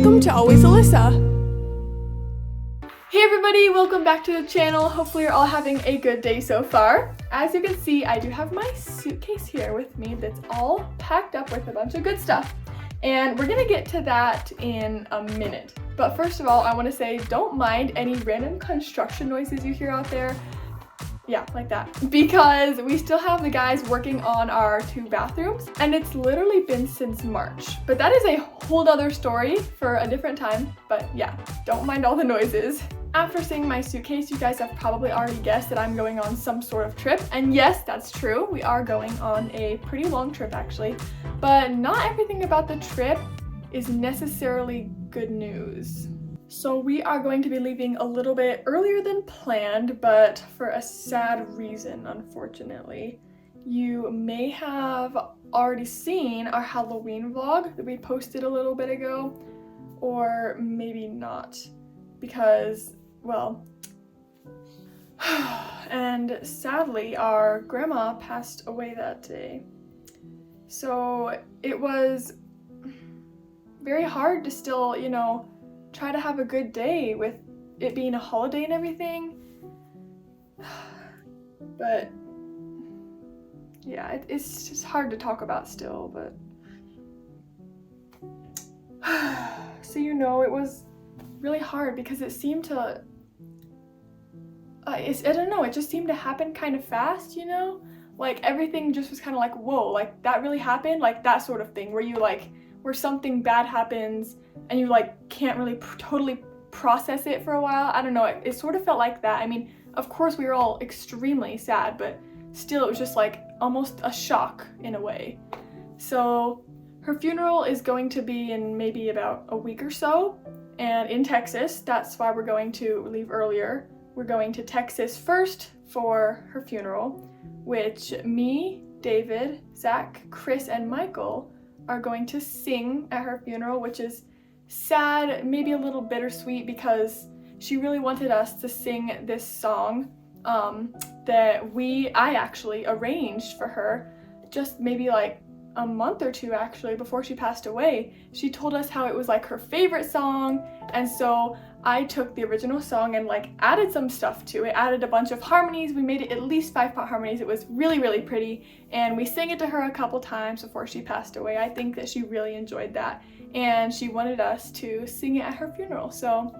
welcome to Always Alyssa. Hey everybody, welcome back to the channel. Hopefully you're all having a good day so far. As you can see, I do have my suitcase here with me that's all packed up with a bunch of good stuff. And we're gonna get to that in a minute. But first of all, I wanna say don't mind any random construction noises you hear out there. Yeah, like that. Because we still have the guys working on our 2 bathrooms, and it's literally been since March. But that is a whole other story for a different time. But yeah, don't mind all the noises. After seeing my suitcase, you guys have probably already guessed that I'm going on some sort of trip. And yes, that's true. We are going on a pretty long trip actually. But not everything about the trip is necessarily good news. So we are going to be leaving a little bit earlier than planned, but for a sad reason, unfortunately. You may have already seen our Halloween vlog that we posted a little bit ago, or maybe not, because, well, and sadly our grandma passed away that day. So it was very hard to still, try to have a good day with it being a holiday and everything. But yeah, it's just hard to talk about still, but so it was really hard because it seemed to I don't know, it just seemed to happen kind of fast, like everything just was kind of like, whoa, like that really happened, like that sort of thing where something bad happens and you can't really totally process it for a while. I don't know, it sort of felt like that. I mean, of course we were all extremely sad, but still it was just almost a shock in a way. So her funeral is going to be in maybe about a week or so, and in Texas. That's why we're going to leave earlier. We're going to Texas first for her funeral, which me, David, Zach, Chris, and Michael are going to sing at her funeral, which is sad, maybe a little bittersweet, because she really wanted us to sing this song that I actually arranged for her just maybe a month or two actually before she passed away. She told us how it was her favorite song, and so I took the original song and added some stuff to it, added a bunch of harmonies. We made it at least 5-part harmonies. It was really, really pretty, and we sang it to her a couple times before she passed away. I think that she really enjoyed that, and she wanted us to sing it at her funeral, so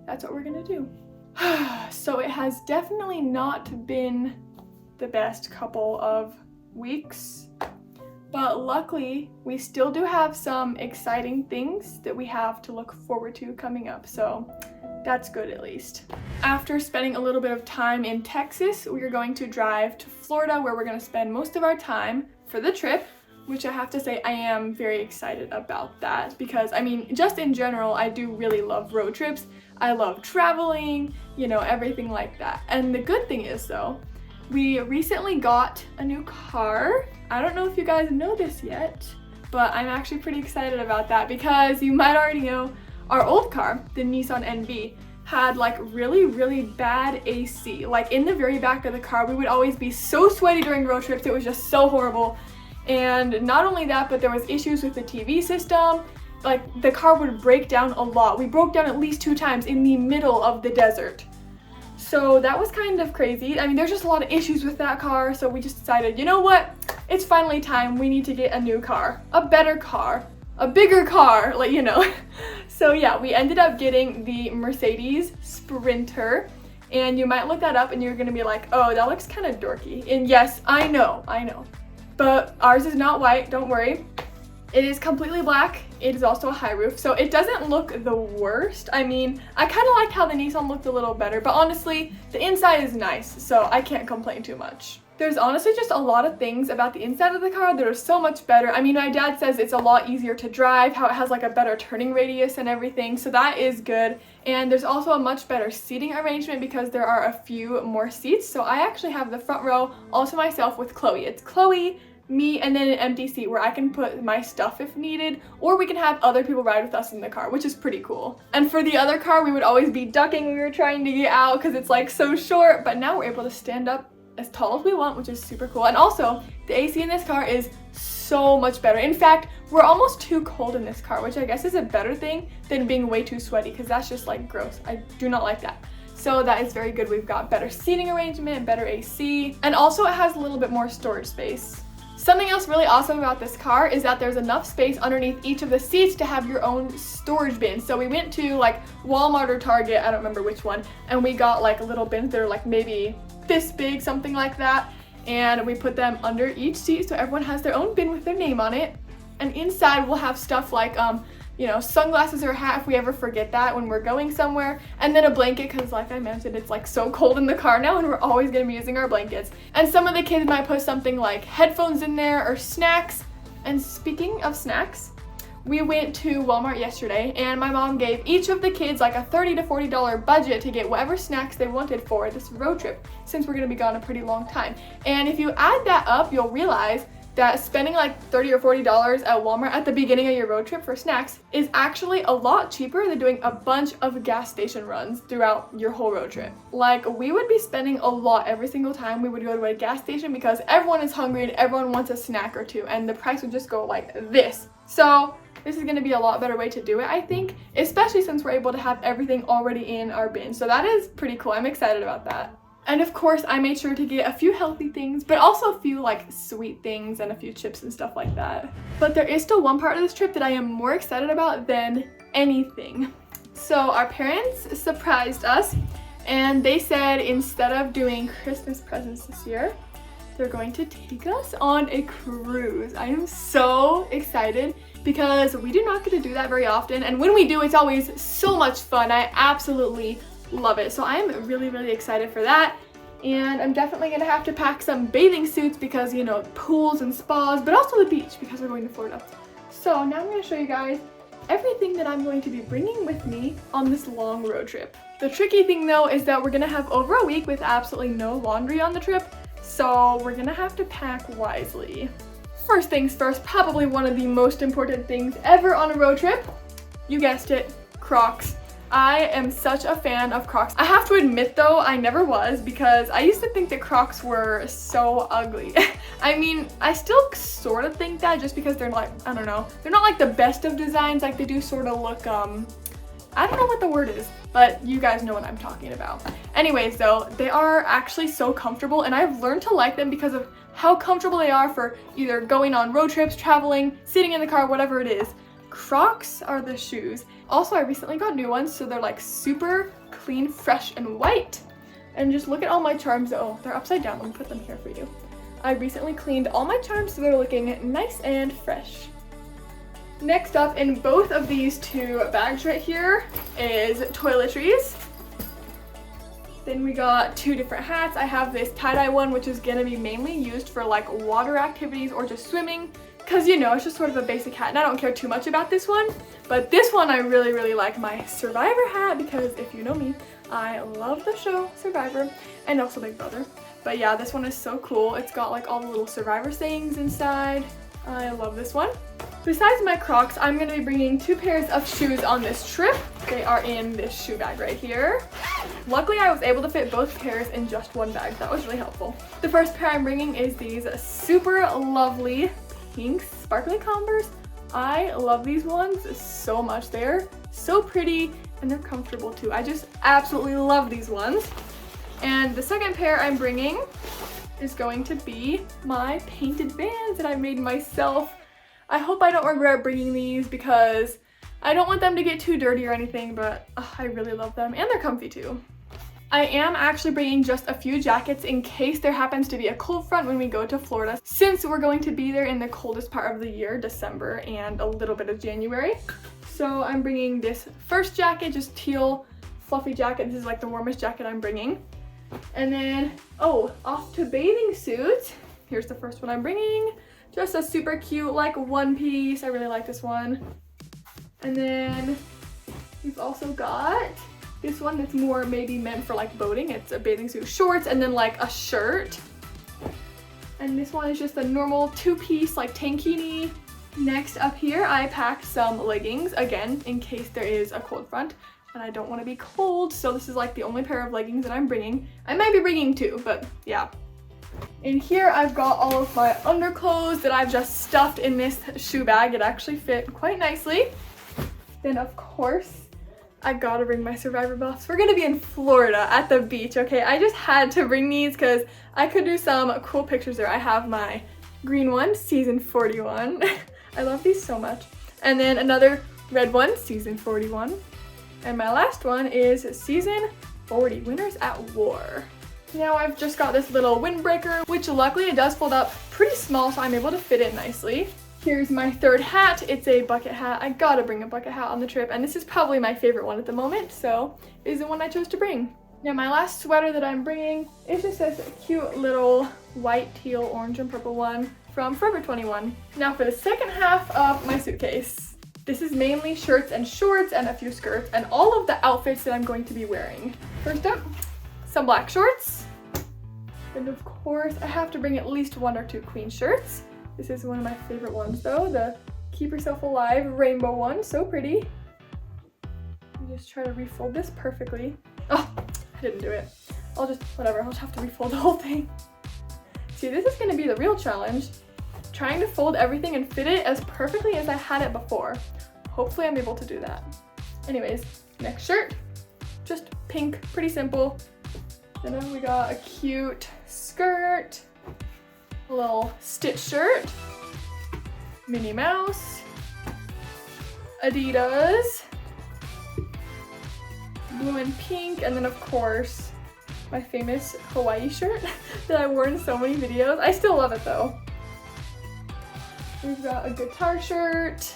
that's what we're gonna do. So it has definitely not been the best couple of weeks, but luckily we still do have some exciting things that we have to look forward to coming up, so that's good at least. After spending a little bit of time in Texas, we are going to drive to Florida, where we're going to spend most of our time for the trip, which I have to say I am very excited about that, because I mean, just in general, I do really love road trips. I love traveling, everything like that. And the good thing is though, we recently got a new car. I don't know if you guys know this yet, but I'm actually pretty excited about that, because you might already know our old car, the Nissan NV, had really, really bad AC. In the very back of the car, we would always be so sweaty during road trips. It was just so horrible. And not only that, but there was issues with the TV system. The car would break down a lot. We broke down at least 2 times in the middle of the desert. So that was kind of crazy. I mean, there's just a lot of issues with that car, so we just decided, you know what? It's finally time. We need to get a new car, a better car, a bigger car, So yeah, we ended up getting the Mercedes Sprinter, and you might look that up and you're gonna be like, oh, that looks kind of dorky. And yes, I know. But ours is not white, don't worry. It is completely black. It is also a high roof, so it doesn't look the worst. I mean, I kind of liked how the Nissan looked a little better, but honestly, the inside is nice, so I can't complain too much. There's honestly just a lot of things about the inside of the car that are so much better. I mean, my dad says it's a lot easier to drive, how it has a better turning radius and everything, so that is good. And there's also a much better seating arrangement because there are a few more seats. So I actually have the front row all to myself with Chloe. It's Chloe, me, and then an empty seat where I can put my stuff if needed, or we can have other people ride with us in the car, which is pretty cool. And for the other car, we would always be ducking when we were trying to get out because it's so short, but now we're able to stand up as tall as we want, which is super cool. And also, the AC in this car is so much better. In fact, we're almost too cold in this car, which I guess is a better thing than being way too sweaty, because that's just like gross. I do not like that. So that is very good. We've got better seating arrangement, better AC, and also it has a little bit more storage space. Something else really awesome about this car is that there's enough space underneath each of the seats to have your own storage bin. So we went to like Walmart or Target, I don't remember which one, and we got like little bins that are like maybe this big, something like that, and we put them under each seat so everyone has their own bin with their name on it. And inside we'll have stuff like you know, sunglasses or a hat if we ever forget that when we're going somewhere, and then a blanket, because like I mentioned, it's like so cold in the car now and we're always gonna be using our blankets. And some of the kids might put something like headphones in there or snacks. And speaking of snacks, we went to Walmart yesterday and my mom gave each of the kids like a $30 to $40 budget to get whatever snacks they wanted for this road trip, since we're gonna be gone a pretty long time. And if you add that up, you'll realize that spending like $30 or $40 at Walmart at the beginning of your road trip for snacks is actually a lot cheaper than doing a bunch of gas station runs throughout your whole road trip. Like, we would be spending a lot every single time we would go to a gas station because everyone is hungry and everyone wants a snack or two, and the price would just go like this. So this is going to be a lot better way to do it, I think, especially since we're able to have everything already in our bin. So that is pretty cool. I'm excited about that. And of course, I made sure to get a few healthy things, but also a few like sweet things and a few chips and stuff like that. But there is still one part of this trip that I am more excited about than anything. So our parents surprised us and they said instead of doing Christmas presents this year, they're going to take us on a cruise. I am so excited because we do not get to do that very often. And when we do, it's always so much fun. I absolutely love it. So I'm really, really excited for that. And I'm definitely gonna have to pack some bathing suits because, you know, pools and spas, but also the beach because we're going to Florida. So now I'm gonna show you guys everything that I'm going to be bringing with me on this long road trip. The tricky thing though is that we're gonna have over a week with absolutely no laundry on the trip. So we're gonna have to pack wisely. First things first, probably one of the most important things ever on a road trip. You guessed it, Crocs. I am such a fan of Crocs. I have to admit though, I never was because I used to think that Crocs were so ugly. I mean, I still sort of think that just because they're like, I don't know, they're not like the best of designs, like they do sort of look, I don't know what the word is, but you guys know what I'm talking about. Anyways though, they are actually so comfortable and I've learned to like them because of how comfortable they are for either going on road trips, traveling, sitting in the car, whatever it is. Crocs are the shoes. Also, I recently got new ones, so they're like super clean, fresh, and white. And just look at all my charms. Oh, they're upside down. Let me put them here for you. I recently cleaned all my charms so they're looking nice and fresh. Next up in both of these two bags right here is toiletries. Then we got two different hats. I have this tie-dye one, which is gonna be mainly used for like water activities or just swimming. Because, you know, it's just sort of a basic hat, and I don't care too much about this one. But this one I really, really like, my Survivor hat, because if you know me, I love the show Survivor, and also Big Brother. But yeah, this one is so cool. It's got like all the little Survivor sayings inside. I love this one. Besides my Crocs, I'm going to be bringing two pairs of shoes on this trip. They are in this shoe bag right here. Luckily, I was able to fit both pairs in just one bag. That was really helpful. The first pair I'm bringing is these super lovely pink sparkly Converse. I love these ones so much. They're so pretty and they're comfortable too. I just absolutely love these ones. And the second pair I'm bringing is going to be my painted Vans that I made myself. I hope I don't regret bringing these because I don't want them to get too dirty or anything, but I really love them and they're comfy too. I am actually bringing just a few jackets in case there happens to be a cold front when we go to Florida, since we're going to be there in the coldest part of the year, December, and a little bit of January. So I'm bringing this first jacket, just teal fluffy jacket. This is like the warmest jacket I'm bringing. And then, oh, off to bathing suits. Here's the first one I'm bringing. Just a super cute, like one piece. I really like this one. And then we've also got this one that's more maybe meant for like boating. It's a bathing suit, shorts, and then like a shirt. And this one is just a normal two-piece like tankini. Next up here, I packed some leggings, again, in case there is a cold front. And I don't want to be cold, so this is like the only pair of leggings that I'm bringing. I might be bringing two, but yeah. In here I've got all of my underclothes that I've just stuffed in this shoe bag. It actually fit quite nicely. Then of course, I gotta bring my Survivor buffs. We're gonna be in Florida at the beach, okay? I just had to bring these because I could do some cool pictures there. I have my green one, season 41. I love these so much. And then another red one, season 41. And my last one is season 40, Winners at War. Now I've just got this little windbreaker, which luckily it does fold up pretty small, so I'm able to fit it nicely. Here's my third hat. It's a bucket hat. I gotta bring a bucket hat on the trip, and this is probably my favorite one at the moment, so it is the one I chose to bring. Now my last sweater that I'm bringing is just this cute little white, teal, orange, and purple one from Forever 21. Now for the second half of my suitcase. This is mainly shirts and shorts and a few skirts and all of the outfits that I'm going to be wearing. First up, some black shorts. And of course, I have to bring at least 1 or 2 queen shirts. This is one of my favorite ones though, the Keep Yourself Alive rainbow one, so pretty. I just try to refold this perfectly. Oh, I didn't do it. Whatever, I'll just have to refold the whole thing. See, this is gonna be the real challenge. Trying to fold everything and fit it as perfectly as I had it before. Hopefully I'm able to do that. Anyways, next shirt, just pink, pretty simple. And then we got a cute skirt, a little stitch shirt, Minnie Mouse, Adidas, blue and pink, and then of course my famous Hawaii shirt that I wore in so many videos. I still love it though. We've got a guitar shirt.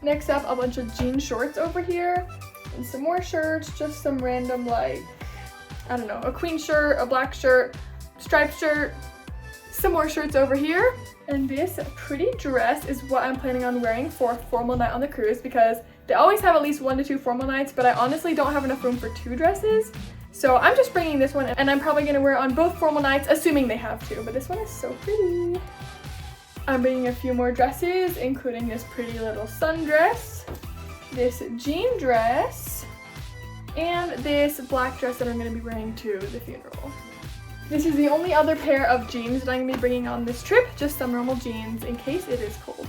Next up, a bunch of jean shorts over here, and some more shirts, just some random like, I don't know, a queen shirt, a black shirt, striped shirt, some more shirts over here. And this pretty dress is what I'm planning on wearing for a formal night on the cruise because they always have at least 1 to 2 formal nights, but I honestly don't have enough room for 2 dresses. So I'm just bringing this one and I'm probably gonna wear it on both formal nights, assuming they have to, but this one is so pretty. I'm bringing a few more dresses, including this pretty little sundress, this jean dress, and this black dress that I'm going to be wearing to the funeral. This is the only other pair of jeans that I'm going to be bringing on this trip, just some normal jeans in case it is cold.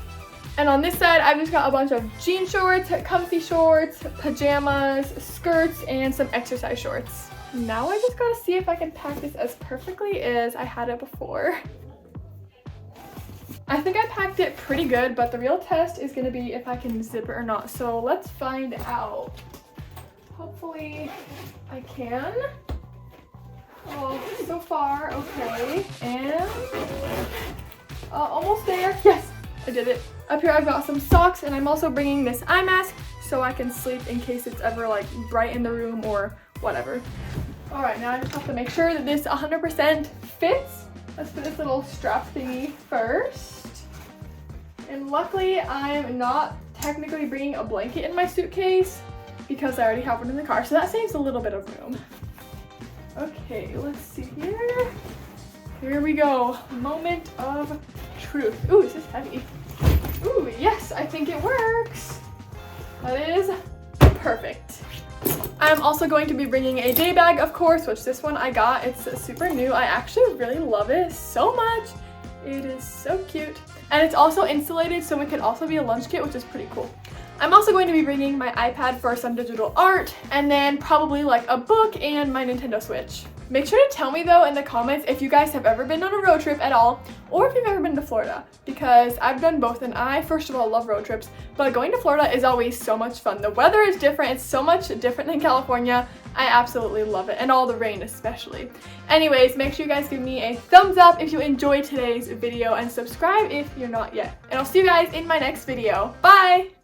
And on this side, I've just got a bunch of jean shorts, comfy shorts, pajamas, skirts, and some exercise shorts. Now I just gotta see if I can pack this as perfectly as I had it before. I think I packed it pretty good, but the real test is gonna be if I can zip it or not. So let's find out. Hopefully I can. Oh, so far, okay. And almost there. Yes, I did it. Up here I've got some socks, and I'm also bringing this eye mask so I can sleep in case it's ever like bright in the room or whatever. All right, now I just have to make sure that this 100% fits. Let's put this little strap thingy first. And luckily, I'm not technically bringing a blanket in my suitcase because I already have one in the car, so that saves a little bit of room. Okay, let's see here. Here we go. Moment of truth. Ooh, this is heavy. Ooh, yes, I think it works. That is perfect. I'm also going to be bringing a day bag, of course, which this one I got. It's super new. I actually really love it so much. It is so cute. And it's also insulated, so it can also be a lunch kit, which is pretty cool. I'm also going to be bringing my iPad for some digital art, and then probably like a book and my Nintendo Switch. Make sure to tell me though in the comments if you guys have ever been on a road trip at all, or if you've ever been to Florida, because I've done both and I, first of all, love road trips, but going to Florida is always so much fun. The weather is different, it's so much different than California. I absolutely love it, and all the rain especially. Anyways, make sure you guys give me a thumbs up if you enjoyed today's video and subscribe if you're not yet. And I'll see you guys in my next video. Bye!